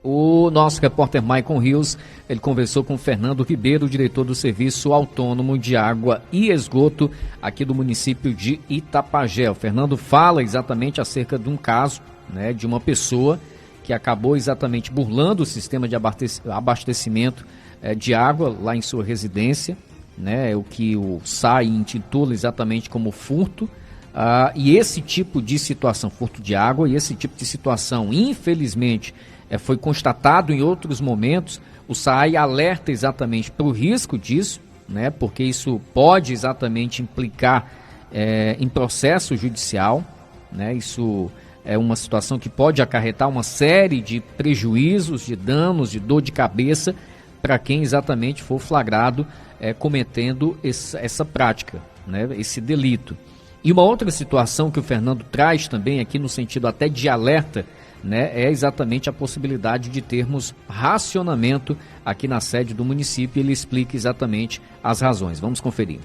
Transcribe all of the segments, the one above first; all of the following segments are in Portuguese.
O nosso repórter Maicon Rios, ele conversou com o Fernando Ribeiro, diretor do Serviço Autônomo de Água e Esgoto aqui do município de Itapajé. O Fernando fala exatamente acerca de um caso, né, de uma pessoa que acabou exatamente burlando o sistema de abastecimento de água lá em sua residência, né, o que o SAI intitula exatamente como furto. E esse tipo de situação, furto de água, e esse tipo de situação, infelizmente, foi constatado em outros momentos. O SAI alerta exatamente para o risco disso, né, porque isso pode exatamente implicar em processo judicial, né, isso é uma situação que pode acarretar uma série de prejuízos, de danos, de dor de cabeça para quem exatamente for flagrado cometendo essa prática, né, esse delito. E uma outra situação que o Fernando traz também aqui no sentido até de alerta, né, é exatamente a possibilidade de termos racionamento aqui na sede do município. Ele explica exatamente as razões. Vamos conferir.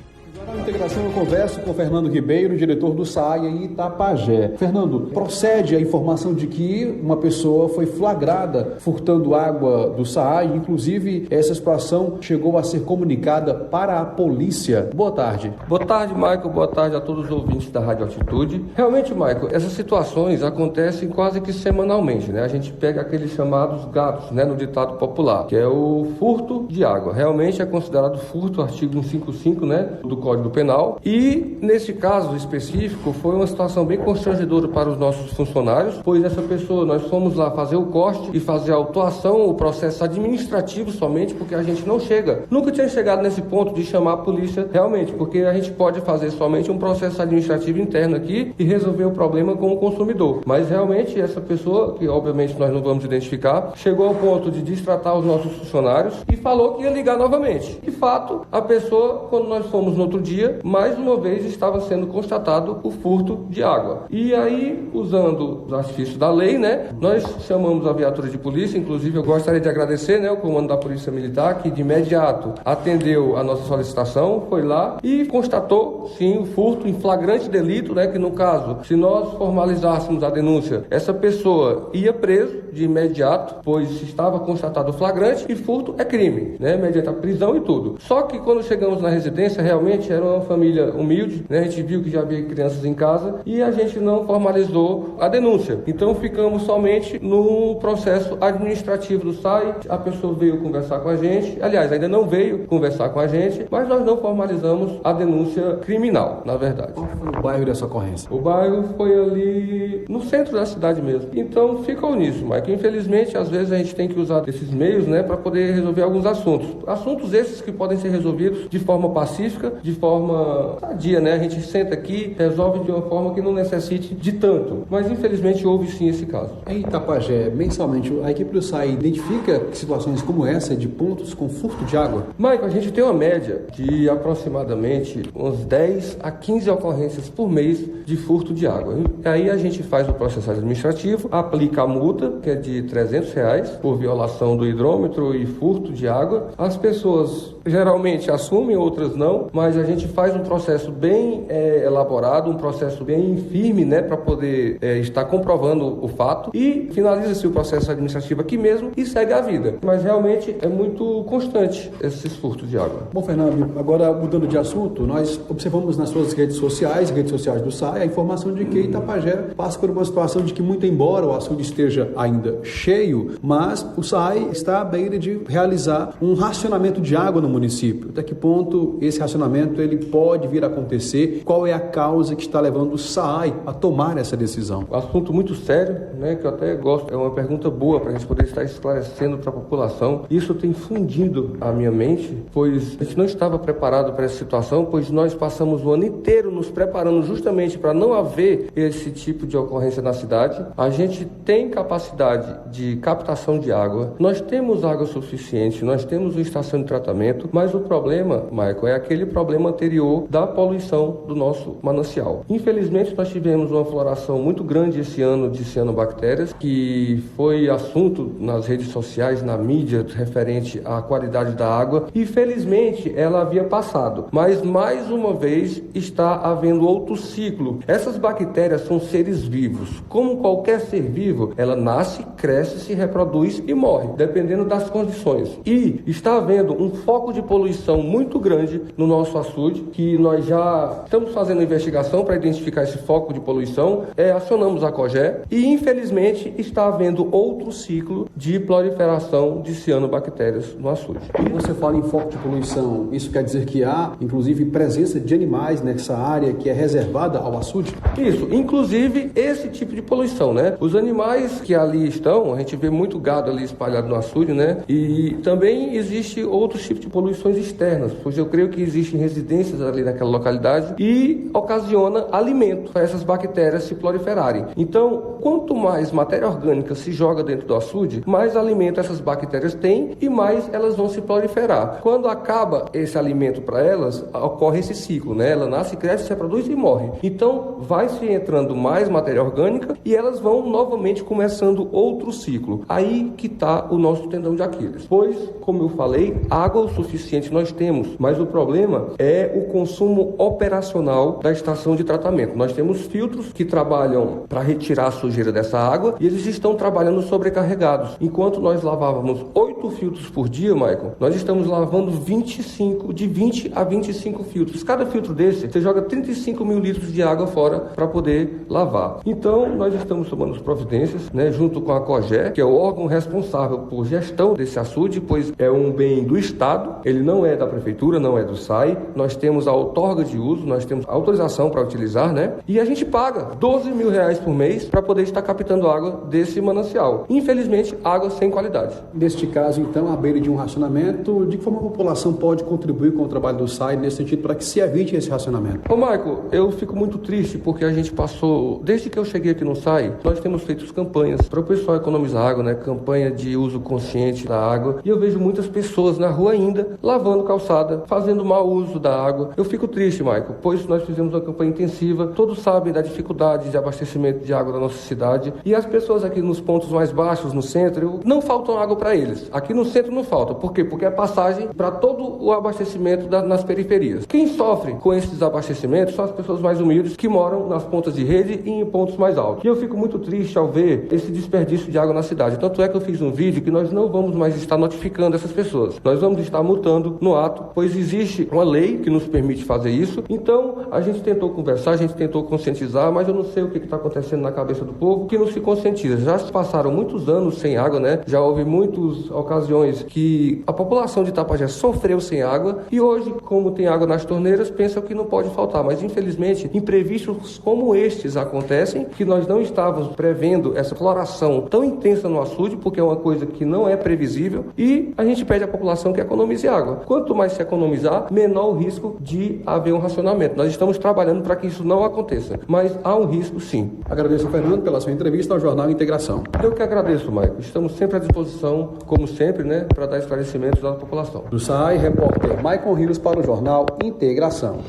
Na integração eu converso com o Fernando Ribeiro, diretor do SAI em Itapajé. Fernando, procede a informação de que uma pessoa foi flagrada furtando água do SAI, inclusive essa situação chegou a ser comunicada para a polícia. Boa tarde. Boa tarde, Maicon. Boa tarde a todos os ouvintes da Rádio Altitude. Realmente, Maicon, essas situações acontecem quase que semanalmente, né? A gente pega aqueles chamados gatos, né, no ditado popular, que é o furto de água. Realmente é considerado furto, artigo 155, né, do Código Penal, e nesse caso específico foi uma situação bem constrangedora para os nossos funcionários, pois essa pessoa, nós fomos lá fazer o corte e fazer a autuação, o processo administrativo somente, porque a gente nunca tinha chegado nesse ponto de chamar a polícia realmente, porque a gente pode fazer somente um processo administrativo interno aqui e resolver o problema com o consumidor, mas realmente essa pessoa, que obviamente nós não vamos identificar, chegou ao ponto de destratar os nossos funcionários e falou que ia ligar novamente. De fato, a pessoa, quando nós fomos no outro dia, mais uma vez estava sendo constatado o furto de água. E aí, usando os artifícios da lei, né, nós chamamos a viatura de polícia. Inclusive, eu gostaria de agradecer, né, o comando da Polícia Militar, que de imediato atendeu a nossa solicitação, foi lá e constatou, sim, o furto em flagrante delito, né, que no caso, se nós formalizássemos a denúncia, essa pessoa ia preso de imediato, pois estava constatado o flagrante, e furto é crime, né, mediante a prisão e tudo. Só que quando chegamos na residência, realmente era uma família humilde, né? A gente viu que já havia crianças em casa e a gente não formalizou a denúncia. Então ficamos somente no processo administrativo do SAI. A pessoa veio conversar com a gente, aliás, ainda não veio conversar com a gente, mas nós não formalizamos a denúncia criminal, na verdade. Qual foi o bairro dessa ocorrência? O bairro foi ali no centro da cidade mesmo. Então ficou nisso, Mike. Infelizmente, às vezes a gente tem que usar esses meios, né, para poder resolver alguns assuntos. Assuntos esses que podem ser resolvidos de forma pacífica, de forma sadia, né? A gente senta aqui, resolve de uma forma que não necessite de tanto. Mas infelizmente houve sim esse caso. Em Itapajé, mensalmente, a equipe do SAI identifica situações como essa de pontos com furto de água? Maicon, a gente tem uma média de aproximadamente uns 10 a 15 ocorrências por mês de furto de água. E aí a gente faz o processo administrativo, aplica a multa, que é de R$300 por violação do hidrômetro e furto de água. As pessoas geralmente assumem, outras não, mas a gente faz um processo bem elaborado, um processo bem firme, né, para poder estar comprovando o fato, e finaliza-se o processo administrativo aqui mesmo e segue a vida. Mas realmente é muito constante esses furtos de água. Bom, Fernando, agora mudando de assunto, nós observamos nas suas redes sociais do SAI, a informação de que Itapajé passa por uma situação de que, muito embora o açude esteja ainda cheio, mas o SAI está à beira de realizar um racionamento de água no município. Até que ponto esse racionamento ele pode vir a acontecer? Qual é a causa que está levando o SAI a tomar essa decisão? Um assunto muito sério, né, que eu até gosto, é uma pergunta boa para a gente poder estar esclarecendo para a população. Isso tem fundido a minha mente, pois a gente não estava preparado para essa situação, pois nós passamos o ano inteiro nos preparando justamente para não haver esse tipo de ocorrência na cidade. A gente tem capacidade de captação de água, nós temos água suficiente, nós temos uma estação de tratamento, mas o problema, Maicon, é aquele problema anterior da poluição do nosso manancial. Infelizmente, nós tivemos uma floração muito grande esse ano de cianobactérias, que foi assunto nas redes sociais, na mídia, referente à qualidade da água, e felizmente ela havia passado, mas mais uma vez está havendo outro ciclo. Essas bactérias são seres vivos. Como qualquer ser vivo, ela nasce, cresce, se reproduz e morre, dependendo das condições. E está havendo um foco de poluição muito grande no nosso açude, que nós já estamos fazendo investigação para identificar esse foco de poluição, acionamos a COGÉ e infelizmente está havendo outro ciclo de proliferação de cianobactérias no açude. Quando você fala em foco de poluição, isso quer dizer que há, inclusive, presença de animais nessa área que é reservada ao açude? Isso, inclusive esse tipo de poluição, né? Os animais que ali estão, a gente vê muito gado ali espalhado no açude, né? E também existe outros tipos de poluições externas, pois eu creio que existem residências ali naquela localidade e ocasiona alimento para essas bactérias se proliferarem. Então, quanto mais matéria orgânica se joga dentro do açude, mais alimento essas bactérias têm e mais elas vão se proliferar. Quando acaba esse alimento para elas, ocorre esse ciclo, né? Ela nasce, cresce, se reproduz e morre. Então, vai se entrando mais matéria orgânica e elas vão novamente começando outro ciclo. Aí que está o nosso tendão de Aquiles. Pois, como eu falei, água o suficiente nós temos, mas o problema é o consumo operacional da estação de tratamento. Nós temos filtros que trabalham para retirar a sujeira dessa água e eles estão trabalhando sobrecarregados. Enquanto nós lavávamos 8 filtros por dia, Michael, nós estamos lavando de 20 a 25 filtros. Cada filtro desse, você joga 35 mil litros de água fora para poder lavar. Então, nós estamos tomando providências, né, junto com a COGÉ, que é o órgão responsável por gestão desse açude, pois é um bem do Estado, ele não é da Prefeitura, não é do SAI, nós temos a outorga de uso, nós temos a autorização para utilizar, né, e a gente paga 12 mil reais por mês para poder estar captando água desse manancial. Infelizmente, água sem qualidade. Neste caso, então, à beira de um racionamento, de que forma a população pode contribuir com o trabalho do SAI nesse sentido para que se evite esse racionamento? Ô, Michael, eu fico muito triste porque a gente passou, desde que eu cheguei aqui no SAI, nós temos feito campanhas para o pessoal economizar água, né? Campanha de uso consciente da água. E eu vejo muitas pessoas na rua ainda lavando calçada, fazendo mau uso da água. Eu fico triste, Michael, pois nós fizemos uma campanha intensiva. Todos sabem da dificuldade de abastecimento de água da nossa cidade. E as pessoas aqui nos pontos mais baixos, no centro, não faltam água para eles. Aqui no centro não falta. Por quê? Porque é passagem para todo o abastecimento nas periferias. Quem sofre com esses desabastecimentos são as pessoas mais humildes que moram nas pontas de rede e em pontos mais altos. E eu fico muito triste ao ver esse desperdício de água na cidade. Tanto é que eu fiz um vídeo que nós não vamos mais estar notificando essas pessoas. Nós vamos estar multando no ato, pois existe uma lei que nos permite fazer isso. Então, a gente tentou conversar, a gente tentou conscientizar, mas eu não sei o que está acontecendo na cabeça do povo que não se conscientiza. Já se passaram muitos anos sem água, né? Já houve muitas ocasiões que a população de Itapajé sofreu sem água e hoje, como tem água nas torneiras, pensam que não pode faltar. Mas, infelizmente, imprevistos como estes acontecem, que nós não estávamos prevendo essa floração tão intensa no açude, porque é uma coisa que não é previsível, e a gente pede à população que economize água. Quanto mais se economizar, menor o risco de haver um racionamento. Nós estamos trabalhando para que isso não aconteça, mas há um risco sim. Agradeço, Fernando, pela sua entrevista ao Jornal Integração. Eu que agradeço, Maicon. Estamos sempre à disposição, como sempre, né, para dar esclarecimentos à população. Do SAI, repórter Maicon Rios para o Jornal Integração.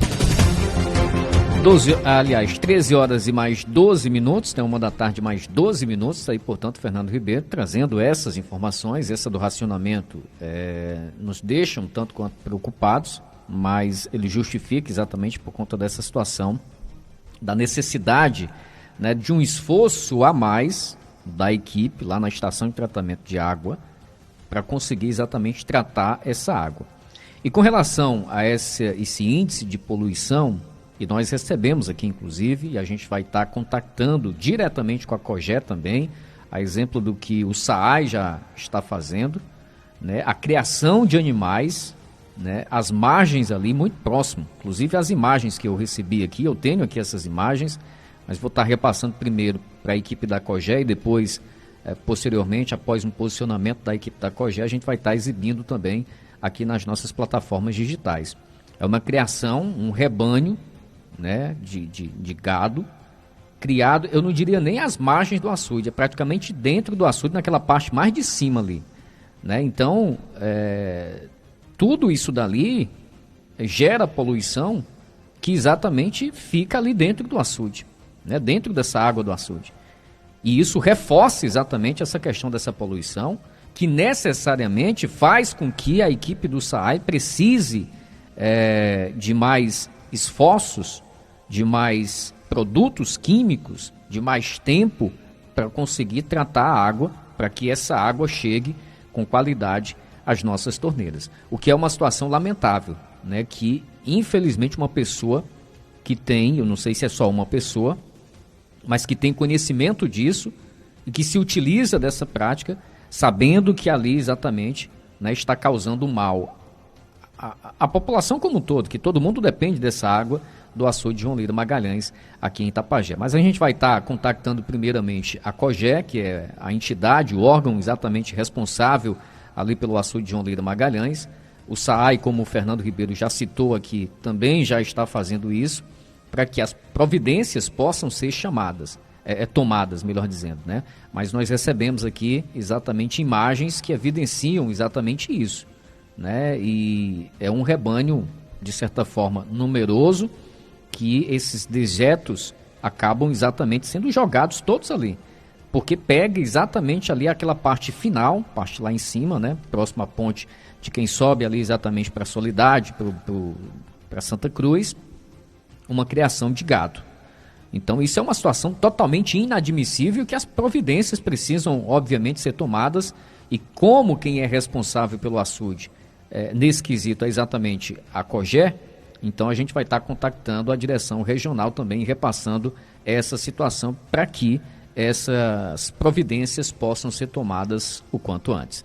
13 horas e mais 12 minutos, né, 1 da tarde mais 12 minutos, aí, portanto, Fernando Ribeiro trazendo essas informações, essa do racionamento, nos deixa um tanto quanto preocupados, mas ele justifica exatamente por conta dessa situação, da necessidade, né, de um esforço a mais da equipe lá na estação de tratamento de água para conseguir exatamente tratar essa água. E com relação a esse índice de poluição, e nós recebemos aqui, inclusive, e a gente vai estar contactando diretamente com a COGÉ também, a exemplo do que o SAAI já está fazendo, né, a criação de animais, né, as margens ali muito próximo, inclusive as imagens que eu recebi aqui, eu tenho aqui essas imagens, mas vou estar repassando primeiro para a equipe da COGÉ e depois, posteriormente, após um posicionamento da equipe da COGÉ, a gente vai estar exibindo também aqui nas nossas plataformas digitais. É uma criação, um rebanho, né, de gado criado, eu não diria nem as margens do açude, é praticamente dentro do açude, naquela parte mais de cima ali, né? Então, tudo isso dali gera poluição que exatamente fica ali dentro do açude, né, dentro dessa água do açude. E isso reforça exatamente essa questão dessa poluição, que necessariamente faz com que a equipe do SAAI precise de mais esforços, de mais produtos químicos, de mais tempo para conseguir tratar a água, para que essa água chegue com qualidade às nossas torneiras. O que é uma situação lamentável, né? Que infelizmente uma pessoa que tem, eu não sei se é só uma pessoa, mas que tem conhecimento disso e que se utiliza dessa prática, sabendo que ali exatamente, né, está causando mal a população como um todo, que todo mundo depende dessa água do açude João Lira Magalhães aqui em Itapajé. Mas a gente vai estar contactando primeiramente a COGÉ, que é a entidade, o órgão exatamente responsável ali pelo açude João Lira Magalhães. O SAAI, como o Fernando Ribeiro já citou aqui, também já está fazendo isso, para que as providências possam ser tomadas, melhor dizendo, né? Mas nós recebemos aqui exatamente imagens que evidenciam exatamente isso, né? E é um rebanho, de certa forma, numeroso, que esses dejetos acabam exatamente sendo jogados todos ali, porque pega exatamente ali aquela parte final, parte lá em cima, né? Próxima à ponte de quem sobe ali exatamente para a Soledade, para Santa Cruz, uma criação de gado. Então isso é uma situação totalmente inadmissível, que as providências precisam obviamente ser tomadas, e como quem é responsável pelo açude nesse quesito é exatamente a COGÉ, então a gente vai estar contactando a direção regional também e repassando essa situação para que essas providências possam ser tomadas o quanto antes.